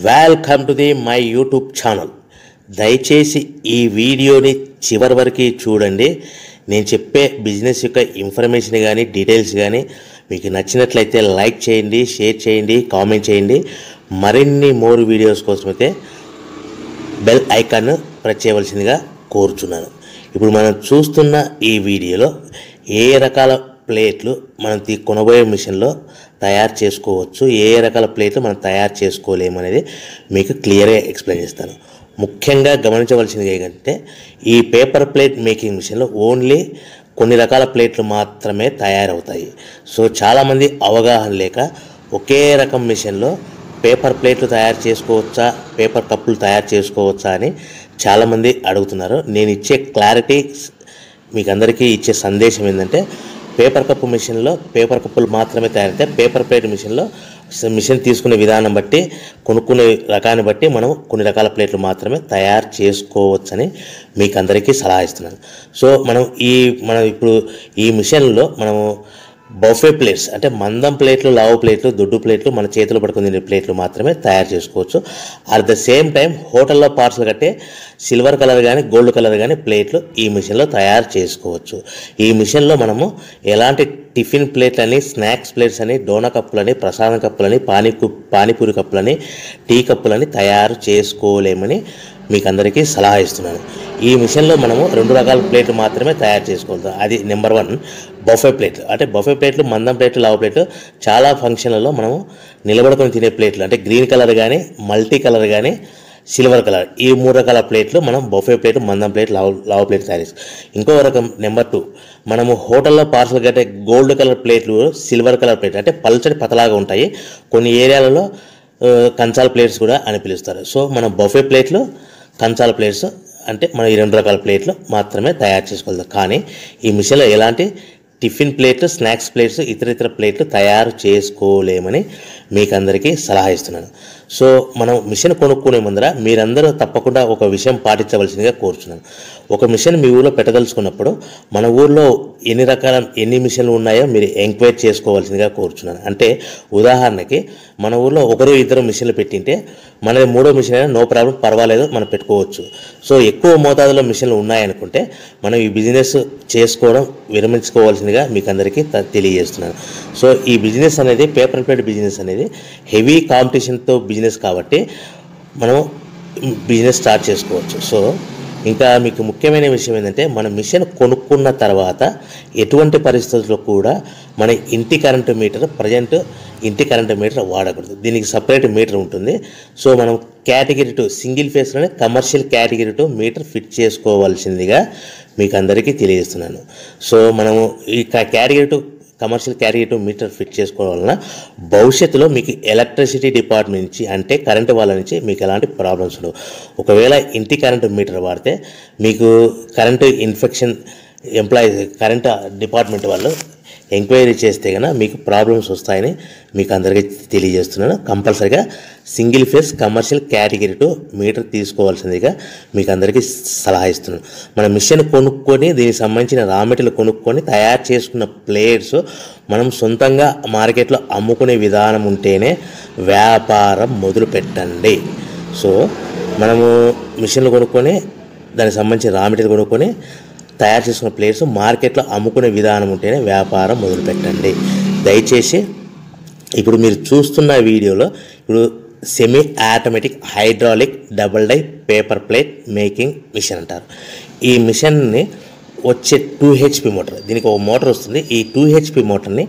Welcome to the my YouTube channel. దయచేసి ఈ వీడియోని చివరి వరకు చూడండి. నేను చెప్పే బిజినెస్ యొక్క ఇన్ఫర్మేషన్ కానీ డీటెయిల్స్ కానీ మీకు నచ్చినట్లయితే లైక్ చేయండి, షేర్ చేయండి, కామెంట్ చేయండి. మరిన్ని మోర్ వీడియోస్ కోసమైతే బెల్ ఐకాన్ ప్రెస్ చేయవలసిందిగా కోరుచున్నాను. ఇప్పుడు మనం చూస్తున్న ఈ వీడియోలో ఏ రకాల ప్లేట్లు మనం కొనబోయే మిషన్లో తయారు చేసుకోవచ్చు, ఏ రకాల ప్లేట్లు మనం తయారు చేసుకోలేము అనేది మీకు క్లియర్గా ఎక్స్ప్లెయిన్ చేస్తాను. ముఖ్యంగా గమనించవలసింది ఏంటంటే ఈ పేపర్ ప్లేట్ మేకింగ్ మిషన్లో ఓన్లీ కొన్ని రకాల ప్లేట్లు మాత్రమే తయారవుతాయి. సో చాలామంది అవగాహన లేక ఒకే రకం మిషన్లో పేపర్ ప్లేట్లు తయారు చేసుకోవచ్చా, పేపర్ కప్పులు తయారు చేసుకోవచ్చా అని చాలామంది అడుగుతున్నారు. నేను ఇచ్చే క్లారిటీ మీకు అందరికీ ఇచ్చే సందేశం ఏంటంటే పేపర్ కప్పు మిషన్లో పేపర్ కప్పులు మాత్రమే తయారైతే, పేపర్ ప్లేట్ మిషన్లో మిషన్ తీసుకునే విధానం బట్టి, కొనుక్కునే రకాన్ని బట్టి మనం కొన్ని రకాల ప్లేట్లు మాత్రమే తయారు చేసుకోవచ్చని మీకు అందరికీ సలహా ఇస్తున్నాను. సో మనం ఇప్పుడు ఈ మిషన్లో మనము బఫే ప్లేట్స్ అంటే మందం ప్లేట్లు, లావు ప్లేట్లు, దొడ్డు ప్లేట్లు, మన చేతిలో పట్టుకుని తినే ప్లేట్లు మాత్రమే తయారు చేసుకోవచ్చు. అట్ ద సేమ్ టైం హోటల్లో పార్సల్ కట్టే సిల్వర్ కలర్ కానీ గోల్డ్ కలర్ కానీ ప్లేట్లు ఈ మిషన్లో తయారు చేసుకోవచ్చు. ఈ మిషన్లో మనము ఎలాంటి టిఫిన్ ప్లేట్లని, స్నాక్స్ ప్లేట్స్ అని, డోనా కప్పులని, ప్రసాదం కప్పులని, పానీపూరి కప్పులని, టీ కప్పులని తయారు చేసుకోలేమని మీకు అందరికీ సలహా ఇస్తున్నాను. ఈ మిషన్లో మనము 2 రకాల ప్లేట్లు మాత్రమే తయారు చేసుకోగలుగుతాం. అది నెంబర్ 1 బఫే ప్లేట్లు. అంటే బఫే ప్లేట్లు, మందం ప్లేట్లు, లావు ప్లేట్లు చాలా ఫంక్షన్లలో మనము నిలబడుకొని తినే ప్లేట్లు అంటే గ్రీన్ కలర్ కానీ, మల్టీ కలర్ కానీ, సిల్వర్ కలర్, ఈ 3 రకాల ప్లేట్లు మనం బఫే ప్లేట్, మందం ప్లేట్, లావు ప్లేట్ తయారు చేస్తాం. ఇంకో రకం నెంబర్ 2 మనము హోటల్లో పార్సల్ కట్టే గోల్డ్ కలర్ ప్లేట్లు, సిల్వర్ కలర్ ప్లేట్ అంటే పల్చడి పతలాగా ఉంటాయి. కొన్ని ఏరియాలలో కంచాల ప్లేట్స్ కూడా అని పిలుస్తారు. సో మనం బఫే ప్లేట్లు, కంచాల ప్లేట్స్ అంటే మనం ఈ 2 రకాల ప్లేట్లు మాత్రమే తయారు చేసుకోగలుగుతాం. కానీ ఈ మిషన్లో ఎలాంటి టిఫిన్ ప్లేట్లు, స్నాక్స్ ప్లేట్స్, ఇతర ప్లేట్లు తయారు చేసుకోలేమని మీకు అందరికీ సలహా ఇస్తున్నాను. సో మనం మిషన్ కొనుక్కునే ముందర మీరందరూ తప్పకుండా ఒక విషయం పాటించవలసిందిగా కోరుచున్నాను. ఒక మిషన్ మీ ఊళ్ళో పెట్టదలుచుకున్నప్పుడు మన ఊళ్ళో ఎన్ని మిషన్లు ఉన్నాయో మీరు ఎంక్వైరీ చేసుకోవాల్సిందిగా కోరుచున్నాను. అంటే ఉదాహరణకి మన ఊళ్ళో 1-2 మిషన్లు పెట్టింటే మనది 3వ మిషన్ అయినా నో ప్రాబ్లం, పర్వాలేదు, మనం పెట్టుకోవచ్చు. సో ఎక్కువ మోతాదులో మిషన్లు ఉన్నాయనుకుంటే మనం ఈ బిజినెస్ చేసుకోవడం విరమించుకోవాల్సిందిగా మీకు అందరికీ తెలియజేస్తున్నాను. సో ఈ బిజినెస్ అనేది, పేపర్ ప్లేట్ బిజినెస్ అనేది హెవీ కాంపిటీషన్తో బిజినెస్ కాబట్టి మనం బిజినెస్ స్టార్ట్ చేసుకోవచ్చు. సో ఇంకా మీకు ముఖ్యమైన విషయం ఏంటంటే మన మిషన్ కొనుక్కున్న తర్వాత ఎటువంటి పరిస్థితుల్లో కూడా మన ఇంటి కరెంటు మీటర్, ప్రజెంట్ ఇంటి కరెంటు మీటర్ వాడకూడదు. దీనికి సపరేట్ మీటర్ ఉంటుంది. సో మనం కేటగిరీ 2 సింగిల్ ఫేస్లోనే కమర్షియల్ కేటగిరీ 2 మీటర్ ఫిట్ చేసుకోవాల్సిందిగా మీకు అందరికీ తెలియజేస్తున్నాను. సో మనము ఈ category 2 commercial category 2 meter fit చేసుకోవడం వలన భవిష్యత్తులో మీకు ఎలక్ట్రిసిటీ డిపార్ట్మెంట్ నుంచి అంటే కరెంటు వాళ్ళ నుంచి మీకు ఎలాంటి ప్రాబ్లమ్స్ ఉండవు. ఒకవేళ ఇంటి కరెంటు మీటర్ వాడితే మీకు కరెంటు ఇన్ఫెక్షన్ కరెంటు డిపార్ట్మెంట్ వాళ్ళు ఎంక్వైరీ చేస్తే కనుక మీకు ప్రాబ్లమ్స్ వస్తాయని మీకు అందరికీ తెలియజేస్తున్నాను. కంపల్సరీగా single phase commercial category 2 meter తీసుకోవాల్సిందిగా మీకు అందరికీ సలహా ఇస్తున్నాను. మన మిషన్ కొనుక్కొని దీనికి సంబంధించిన రా మెటీరియల్ కొనుక్కొని తయారు చేసుకున్న ప్లేట్స్ మనం సొంతంగా మార్కెట్లో అమ్ముకునే విధానం ఉంటేనే వ్యాపారం మొదలు పెట్టండి. సో మనము మిషన్లు కొనుక్కొని దానికి సంబంధించిన రా మెటీరియల్ కొనుక్కొని తయారు చేసుకున్న ప్లేట్స్ మార్కెట్లో అమ్ముకునే విధానం ఉంటేనే వ్యాపారం మొదలుపెట్టండి. దయచేసి ఇప్పుడు మీరు చూస్తున్న వీడియోలో ఇప్పుడు semi automatic hydraulic double die paper plate making machine అంటారు. ఈ మిషన్ని వచ్చే 2 HP మోటార్, దీనికి ఒక మోటార్ వస్తుంది. ఈ 2 HP మోటార్ని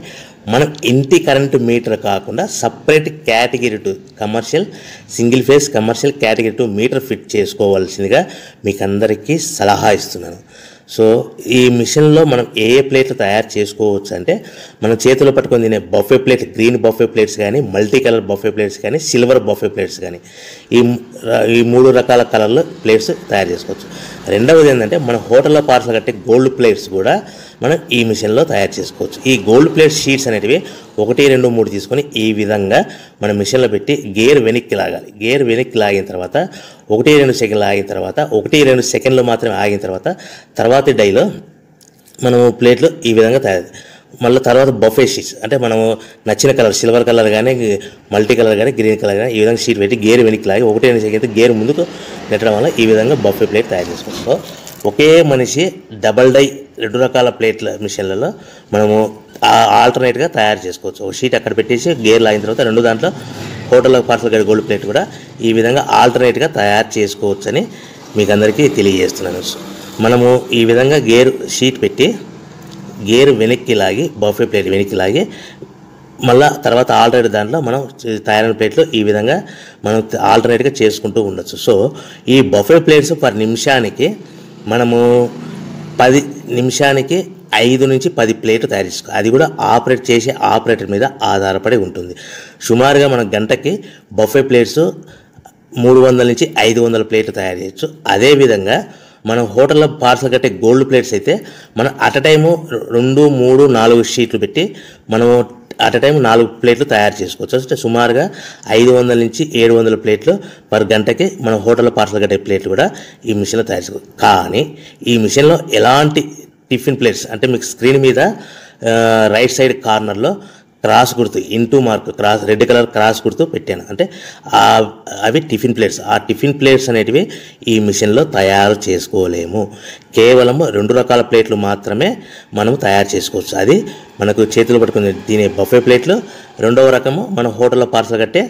మనం ఇంటి కరెంటు మీటర్ కాకుండా separate category 2 commercial single phase commercial category 2 meter fit చేసుకోవాల్సిందిగా మీకు అందరికీ సలహా ఇస్తున్నాను. సో ఈ మిషన్లో మనం ఏ ప్లేట్లు తయారు చేసుకోవచ్చు అంటే మనం చేతిలో పట్టుకొని తినే buffet plate, green buffet plates కానీ, మల్టీ కలర్ బఫే ప్లేట్స్ కానీ, సిల్వర్ బఫే ప్లేట్స్ కానీ, ఈ 3 రకాల కలర్లో ప్లేట్స్ తయారు చేసుకోవచ్చు. రెండవది ఏంటంటే మన హోటల్లో పార్సల్ కట్టే గోల్డ్ ప్లేట్స్ కూడా మనం ఈ మిషన్లో తయారు చేసుకోవచ్చు. ఈ గోల్డ్ ప్లేట్ షీట్స్ అనేటివి 1, 2, 3 తీసుకొని ఈ విధంగా మన మిషన్లో పెట్టి గేర్ వెనక్కి లాగాలి. గేర్ వెనక్కి లాగిన తర్వాత 1-2 సెకండ్లు ఆగిన తర్వాత 1-2 సెకండ్లు మాత్రమే ఆగిన తర్వాత తర్వాతి డైలో మనము ప్లేట్లు ఈ విధంగా తయారు మళ్ళీ తర్వాత బఫే షీట్స్ అంటే మనము నచ్చిన కలర్ సిల్వర్ కలర్ కానీ మల్టీ కలర్ కానీ గ్రీన్ కలర్ కానీ ఈ విధంగా షీట్ పెట్టి గేర్ వెనక్కి లాగి 1 సెకండ్ గేర్ ముందుకు నెట్టడం వల్ల ఈ విధంగా బఫే ప్లేట్ తయారు చేసుకోవచ్చు. సో ఒకే మనిషి డబల్ డై 2 రకాల ప్లేట్ల మిషన్లలో మనము ఆల్టర్నేట్గా తయారు చేసుకోవచ్చు. ఒక షీట్ అక్కడ పెట్టేసి గేర్ లాగిన తర్వాత 2 దాంట్లో హోటల్ పార్సల్ గడి గోల్డ్ ప్లేట్ కూడా ఈ విధంగా ఆల్టర్నేట్గా తయారు చేసుకోవచ్చు అని మీకు అందరికీ తెలియజేస్తున్నాను. మనము ఈ విధంగా గేర్ షీట్ పెట్టి గేర్ వెనక్కి లాగి బఫే ప్లేట్ వెనక్కి లాగి మళ్ళీ తర్వాత ఆల్టర్నేట్ దాంట్లో మనం తయారైన ప్లేట్లు ఈ విధంగా మనం ఆల్టర్నేట్గా చేసుకుంటూ ఉండొచ్చు. సో ఈ బఫే ప్లేట్స్ పర్ నిమిషానికి మనము 10 నిమిషానికి 5 నుంచి 10 ప్లేట్లు తయారు చేసుకోవాలి. అది కూడా ఆపరేట్ చేసే ఆపరేటర్ మీద ఆధారపడి ఉంటుంది. సుమారుగా మన గంటకి బఫే ప్లేట్స్ 300 నుంచి 500 ప్లేట్లు తయారు చేయొచ్చు. అదేవిధంగా మనం హోటల్లో పార్సల్ కట్టే గోల్డ్ ప్లేట్స్ అయితే మనం అట్ అ టైము 2, 3, 4 షీట్లు పెట్టి మనము అట్ అ టైం 4 ప్లేట్లు తయారు చేసుకోవచ్చు. అంటే సుమారుగా 500 నుంచి 700 ప్లేట్లు పర్ గంటకి మనం హోటల్లో పార్సల్ కట్టే ప్లేట్లు కూడా ఈ మిషన్లో తయారు చేసుకోవచ్చు. కానీ ఈ మిషన్లో ఎలాంటి టిఫిన్ ప్లేట్స్ అంటే మీకు స్క్రీన్ మీద రైట్ సైడ్ కార్నర్లో క్రాస్ గుర్తు into mark cross red colour cross గుర్తు పెట్టాను. అంటే అవి టిఫిన్ ప్లేట్స్. ఆ టిఫిన్ ప్లేట్స్ అనేటివి ఈ మిషన్లో తయారు చేసుకోలేము. కేవలం 2 రకాల ప్లేట్లు మాత్రమే మనం తయారు చేసుకోవచ్చు. అది మనకు చేతులు పట్టుకుని తినే బఫే ప్లేట్లు, 2వ రకము మన హోటల్లో పార్సల్ కట్టే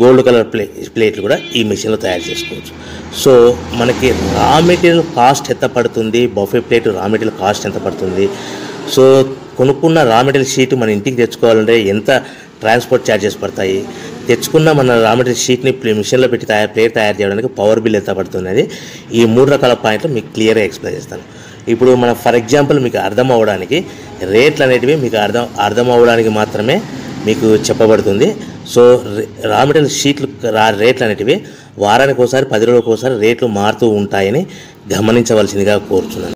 గోల్డ్ కలర్ ప్లేట్లు కూడా ఈ మిషన్లో తయారు చేసుకోవచ్చు. సో మనకి రా మెటీరియల్ కాస్ట్ ఎంత పడుతుంది, buffet plate raw material cost ఎంత పడుతుంది, సో కొనుక్కున్న రా మెటీరియల్ షీట్ మన ఇంటికి తెచ్చుకోవాలంటే ఎంత ట్రాన్స్పోర్ట్ ఛార్జెస్ పడతాయి, తెచ్చుకున్న మన రా మెటీరియల్ షీట్ని మిషన్లో పెట్టి ప్లేట్ తయారు చేయడానికి పవర్ బిల్ ఎంత పడుతుంది అనేది ఈ 3 రకాల పాయింట్లు మీకు క్లియర్గా ఎక్స్ప్లెయిన్ చేస్తాను. ఇప్పుడు మన ఫర్ ఎగ్జాంపుల్ మీకు అర్థం అవ్వడానికి రేట్లు అనేటివి మీకు అర్థం అవ్వడానికి మాత్రమే మీకు చెప్పబడుతుంది. సో రా మెటీరియల్ షీట్లు రేట్లు అనేటివి వారానికి ఒకసారి 10 రోజులకు ఒకసారి రేట్లు మారుతూ ఉంటాయని గమనించవలసిందిగా కోరుచున్నాను.